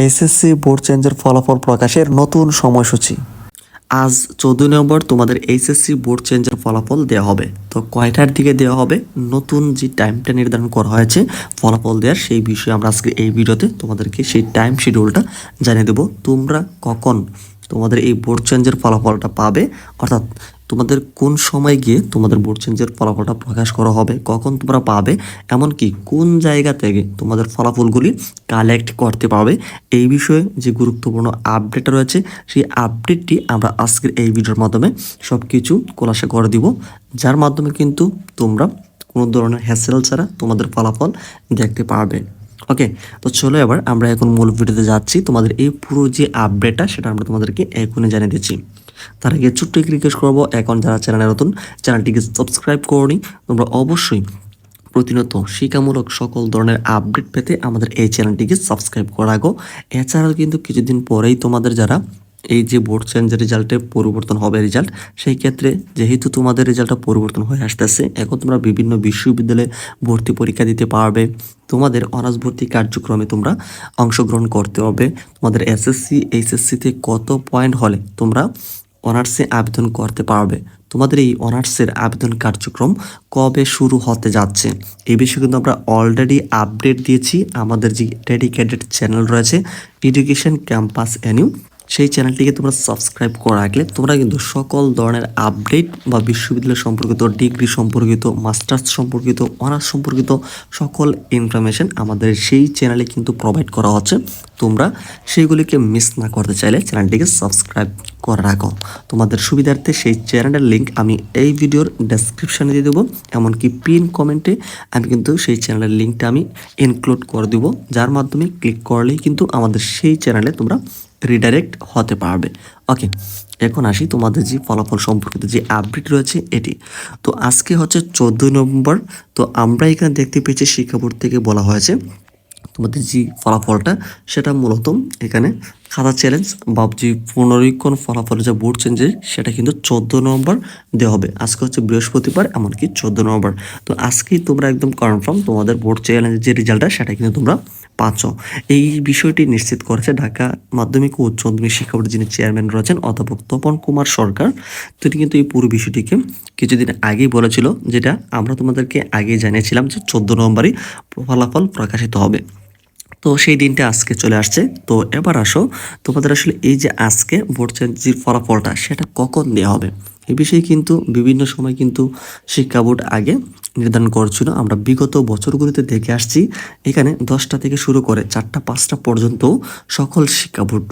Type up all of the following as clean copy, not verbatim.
SSC board চেঞ্জের ফলাফল প্রকাশের নতুন সময়সূচি। আজ 14 নভেম্বর তোমাদের এইচএসসি বোর্ড চেঞ্জের ফলাফল দেওয়া হবে। তো কয়টার দিকে দেওয়া হবে, নতুন যে টাইমটা নির্ধারণ করা হয়েছে ফলাফল দেওয়ার, সেই বিষয়ে আমরা আজকে এই ভিডিওতে তোমাদেরকে সেই টাইম শিডিউলটা জানিয়ে দেবো। তোমরা কখন তোমাদের এই বোর্ড চেঞ্জের ফলাফলটা পাবে, অর্থাৎ তোমাদের কোন সময় গিয়ে তোমাদের বোর্ড চেঞ্জের ফলাফলটা প্রকাশ করা হবে, কখন তোমরা পাবে, এমনকি কোন জায়গা থেকে তোমাদের ফলাফলগুলি কালেক্ট করতে পারবে, এই বিষয়ে যে গুরুত্বপূর্ণ আপডেট রয়েছে সেই আপডেটটি আমরা আজকের এই ভিডিওর মাধ্যমে সব কিছু খোলাসা করে দিব, যার মাধ্যমে কিন্তু তোমরা কোনো ধরনের হ্যাসেল ছাড়া তোমাদের ফলাফল দেখতে পারবে। ওকে, তো চলো এবার আমরা এখন মূল ভিডিওতে যাচ্ছি। তোমাদের এই পুরো যে আপডেটটা সেটা আমরা তোমাদেরকে এখনই জানিয়ে দিচ্ছি। তার আগে ছোট্ট একটি রিকোয়েস্ট করবো, এখন যারা চ্যানেলে নতুন, চ্যানেলটিকে সাবস্ক্রাইব করনি, তোমরা অবশ্যই প্রতিনিয়ত শিক্ষামূলক সকল ধরনের আপডেট পেতে আমাদের এই চ্যানেলটিকে সাবস্ক্রাইব করে রাখো। এছাড়াও কিন্তু কিছুদিন পরেই তোমাদের যারা এই যে বোর্ড চেঞ্জের রেজাল্টে পরিবর্তন হবে রেজাল্ট, সেই ক্ষেত্রে যেহেতু তোমাদের রেজাল্টটা পরিবর্তন হয়ে আসতেছে, এখন তোমরা বিভিন্ন বিশ্ববিদ্যালয়ে ভর্তি পরীক্ষা দিতে পারবে। তোমাদের অনার্স ভর্তি কার্যক্রমে তোমরা অংশগ্রহণ করতে হবে। তোমাদের এসএসসি এইচএসসিতে কত পয়েন্ট হলে তোমরা অনার্সে আবেদন করতে পারবে, তোমাদের এই অনার্সের আবেদন কার্যক্রম কবে শুরু হতে যাচ্ছে, এই বিষয়ে কিন্তু আমরা অলরেডি আপডেট দিয়েছি। আমাদের যে ডেডিকেটেড চ্যানেল রয়েছে এডুকেশন ক্যাম্পাস এনইউ, সেই চ্যানেলটিকে তোমরা সাবস্ক্রাইব করে রাখলে তোমরা কিন্তু সকল ধরনের আপডেট বা বিশ্ববিদ্যালয় সম্পর্কিত, ডিগ্রি সম্পর্কিত, মাস্টার্স সম্পর্কিত, অনার্স সম্পর্কিত সকল ইনফরমেশন আমাদের সেই চ্যানেলে কিন্তু প্রোভাইড করা হচ্ছে। তোমরা সেইগুলিকে মিস না করতে চাইলে চ্যানেলটিকে সাবস্ক্রাইব করে রাখো। তোমাদের সুবিধার্থে সেই চ্যানেলের লিঙ্ক আমি এই ভিডিওর ডেসক্রিপশানে দিয়ে দেবো, এমনকি পিন কমেন্টে আমি কিন্তু সেই চ্যানেলের লিঙ্কটা আমি ইনক্লুড করে দেবো, যার মাধ্যমে ক্লিক করলেই কিন্তু আমাদের সেই চ্যানেলে তোমরা রিডাইরেক্ট হতে পারবে। ওকে, এখন আসি তোমাদের যে ফলাফল সম্পর্কিত যে আপডেট রয়েছে এটি। তো আজকে হচ্ছে 14 নভেম্বর। তো আমরা এখানে দেখতে পেয়েছি শিক্ষা বোর্ড থেকে বলা হয়েছে তোমাদের যে ফলাফলটা সেটা মূলত এখানে খাতা চ্যালেঞ্জ বা যে পুনরীক্ষণ ফলাফল যে বোর্ড চেঞ্জের সেটা কিন্তু 14 নভেম্বর দেওয়া হবে। আজকে হচ্ছে বৃহস্পতিবার, এমনকি 14 নভেম্বর। তো আজকেই তোমরা একদম কনফার্ম তোমাদের বোর্ড চ্যালেঞ্জের যে রেজাল্টটা সেটা কিন্তু তোমরা পাচ্ছ। এই বিষয়টি নিশ্চিত করেছে ঢাকা মাধ্যমিক ও উচ্চ মাধ্যমিক শিক্ষা বোর্ডের যিনি চেয়ারম্যান রয়েছেন অধ্যাপক তপন কুমার সরকার। তিনি কিন্তু এই পুরো বিষয়টিকে কিছুদিন আগেই বলেছিল, যেটা আমরা তোমাদেরকে আগেই জানিয়েছিলাম যে 14 নভেম্বরই ফলাফল প্রকাশিত হবে। তো সেই দিনটা আজকে চলে আসছে। তো এবার আসো, তোমাদের আসলে এই যে আজকে বোর্ড চেঞ্জের ফলাফলটা সেটা কখন দেওয়া হবে, এই বিষয়ে কিন্তু বিভিন্ন সময় কিন্তু শিক্ষা বোর্ড আগে নির্ধারণ করছিল। আমরা বিগত বছরগুলিতে দেখে আসছি, এখানে 10টা থেকে শুরু করে 4টা 5টা পর্যন্ত সকল শিক্ষা বোর্ড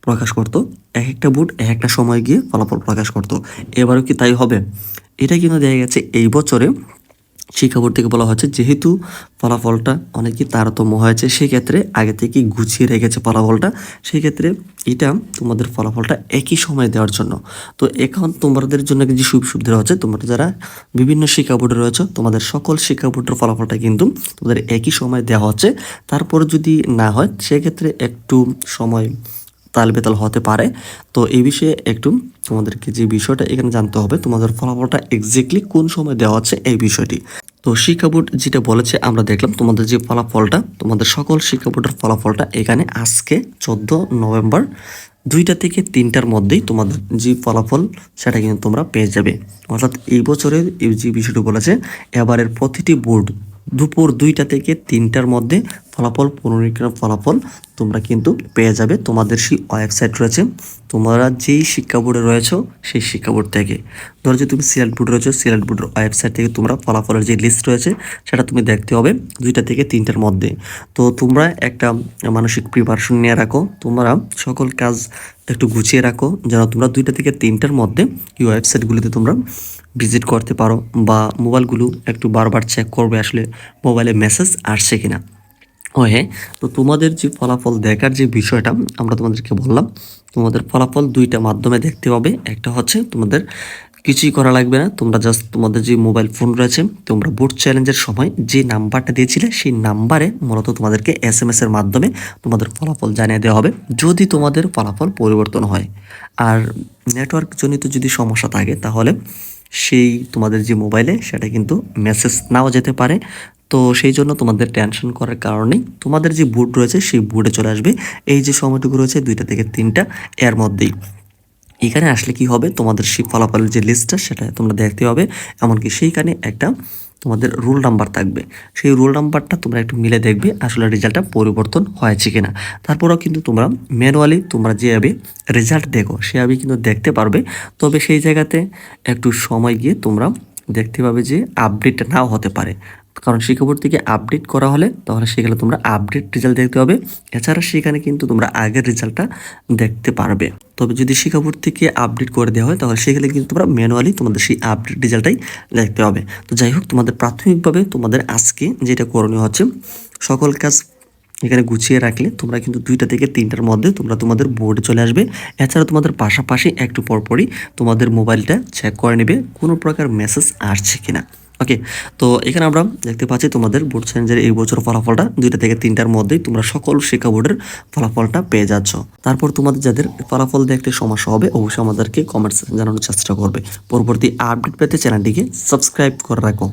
প্রকাশ করত। এক একটা বোর্ড এক একটা সময় গিয়ে ফলাফল প্রকাশ করত। এবারও কি তাই হবে? এটা কিন্তু দেখা গেছে এই বছরে শিক্ষা বোর্ড থেকে বলা হচ্ছে, যেহেতু ফলাফলটা অনেকই তারতম্য হয়েছে, সেক্ষেত্রে আগে থেকেই গুছিয়ে রেখেছে ফলাফলটা, সেক্ষেত্রে এটা তোমাদের ফলাফলটা একই সময় দেওয়ার জন্য। তো এখন তোমাদের জন্য যে সুবিধা হচ্ছে, তোমরা যারা বিভিন্ন শিক্ষা বোর্ডে রয়েছে তোমাদের সকল শিক্ষা বোর্ডের ফলাফলটা কিন্তু তোমাদের একই সময় দেওয়া হচ্ছে। তারপর যদি না হয় সেক্ষেত্রে একটু সময় তাল বেতাল হতে পারে। তো এই বিষয়ে একটু তোমাদেরকে যে বিষয়টা এখানে জানতে হবে, তোমাদের ফলাফলটা এক্স্যাক্টলি কোন সময় দেওয়া হচ্ছে এই বিষয়টি। তো শিক্ষা বোর্ড যেটা বলেছে আমরা দেখলাম, তোমাদের যে ফলাফলটা, তোমাদের সকল শিক্ষা বোর্ডের ফলাফলটা এখানে আজকে 14 নভেম্বর 2টা থেকে 3টার মধ্যেই তোমাদের যে ফলাফল সেটা কিন্তু তোমরা পেয়ে যাবে। অর্থাৎ এই বছরের এই যে বিষয়টি বলেছে, এবারের প্রতিটি বোর্ড দুপুর 2টা থেকে 3টার মধ্যে ফলাফল পুনরীক্ষণের ফলাফল তোমরা কিন্তু পেয়ে যাবে। তোমাদের সেই ওয়েবসাইট রয়েছে, তোমরা যেই শিক্ষা বোর্ডে রয়েছো সেই শিক্ষা বোর্ড থেকে, ধরো যে তুমি সিলেট বোর্ডে রয়েছো, সিলেট বোর্ডের ওয়েবসাইট থেকে তোমরা ফলাফলের যে লিস্ট রয়েছে সেটা তুমি দেখতে হবে 2টা থেকে 3টার মধ্যে। তো তোমরা একটা মানসিক প্রিপারেশন নিয়ে রাখো, তোমরা সকল কাজ একটু গুছিয়ে রাখো, যেন তোমরা 2টা থেকে 3টার মধ্যে এই ওয়েবসাইটগুলিতে তোমরা ভিজিট করতে পারো, বা মোবাইলগুলো একটু বারবার চেক করবে আসলে মোবাইলে মেসেজ আসছে কিনা। ও হ্যাঁ, তো তোমাদের যে ফলাফল দেখার যে বিষয়টা আমরা তোমাদেরকে বললাম, তোমাদের ফলাফল 2টা মাধ্যমে দেখতে হবে। একটা হচ্ছে তোমাদের কিছুই করা লাগবে না, তোমরা জাস্ট তোমাদের যে মোবাইল ফোন রয়েছে, তোমরা বোর্ড চ্যালেঞ্জের সময় যে নাম্বারটা দিয়েছিলে সেই নাম্বারে মূলত তোমাদেরকে এসএমএস এর মাধ্যমে তোমাদের ফলাফল জানিয়ে দেওয়া হবে যদি তোমাদের ফলাফল পরিবর্তন হয়। আর নেটওয়ার্ক জনিত যদি সমস্যা থাকে তাহলে সেই তোমাদের যে মোবাইলে সেটা কিন্তু মেসেজ নাও যেতে পারে। তো সেই জন্য তোমাদের টেনশন করার কারণেই তোমাদের যে বোর্ড রয়েছে সেই বোর্ডে চলে আসবে। এই যে সময়টুকু রয়েছে 2টা থেকে 3টা এর মধ্যেই। এখানে আসলে কি হবে, তোমাদের সেই ফলাফলের যে লিস্টটা সেটা তোমরা দেখতে হবে। এমনকি সেইখানে একটা তোমাদের রোল নাম্বার থাকবে, সেই রোল নাম্বারটা তোমরা একটু মিলে দেখবে আসলে রেজাল্টটা পরিবর্তন হয়েছে কিনা। তারপরেও কিন্তু তোমরা ম্যানুয়ালি তোমরা যেভাবে রেজাল্ট দেখো সেভাবে কিন্তু দেখতে পারবে। তবে সেই জায়গাতে একটু সময় গিয়ে তোমরা দেখতে পাবে যে আপডেট নাও হতে পারে, কারণ শিক্ষাবোর্ড থেকে আপডেট করা হলে তাহলে সেখানে তোমরা আপডেট রেজাল্ট দেখতে হবে। এছাড়া সেখানে কিন্তু তোমরা আগের রেজাল্টটা দেখতে পারবে। তবে যদি শিক্ষাবোর্ড থেকে আপডেট করে দেওয়া হয় তাহলে সেখানে কিন্তু তোমরা ম্যানুয়ালি তোমাদের সেই আপডেট রেজাল্টটাই দেখতে হবে। তো যাই হোক, তোমাদের প্রাথমিকভাবে তোমাদের আজকে যেটা করণীয় হচ্ছে, সকল কাজ এখানে গুছিয়ে রাখলে তোমরা কিন্তু 2টা থেকে 3টার মধ্যে তোমরা তোমাদের বোর্ডে চলে আসবে। এছাড়া তোমাদের পাশাপাশি একটু পরপরই তোমাদের মোবাইলটা চেক করে নেবে কোনো প্রকার মেসেজ আসছে কিনা। ওকে, তো এখানে আমরা দেখতে পাচ্ছি তোমাদের বোর্ড সায়েন্সের এই বছর ফলাফলটা 2টা থেকে 3টার মধ্যেই তোমরা সকল শিক্ষা বোর্ডের ফলাফলটা পেয়ে যাচ্ছ। তারপর তোমাদের যাদের ফলাফল দেখতে সমস্যা হবে অবশ্যই আমাদেরকে কমেন্টস জানানোর চেষ্টা করবে। পরবর্তী আপডেট পেতে চ্যানেলটিকে সাবস্ক্রাইব করে রাখো।